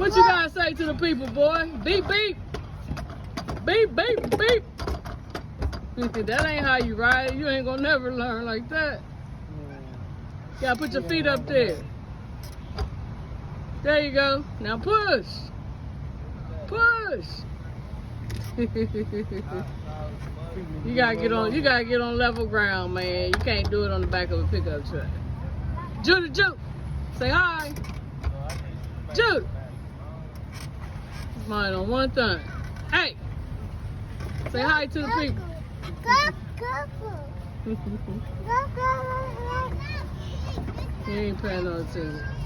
What you gotta say to the people, boy? Beep, beep. Beep, beep, beep. That ain't how you ride. You ain't gonna never learn like that. You gotta put your feet up there. There you go. Now push. Push. You gotta get on level ground, man. You can't do it on the back of a pickup truck. Judy, Jude. Say hi. Jude. Mind on one thing. Hey. Say hi to the people. He ain't paying no attention.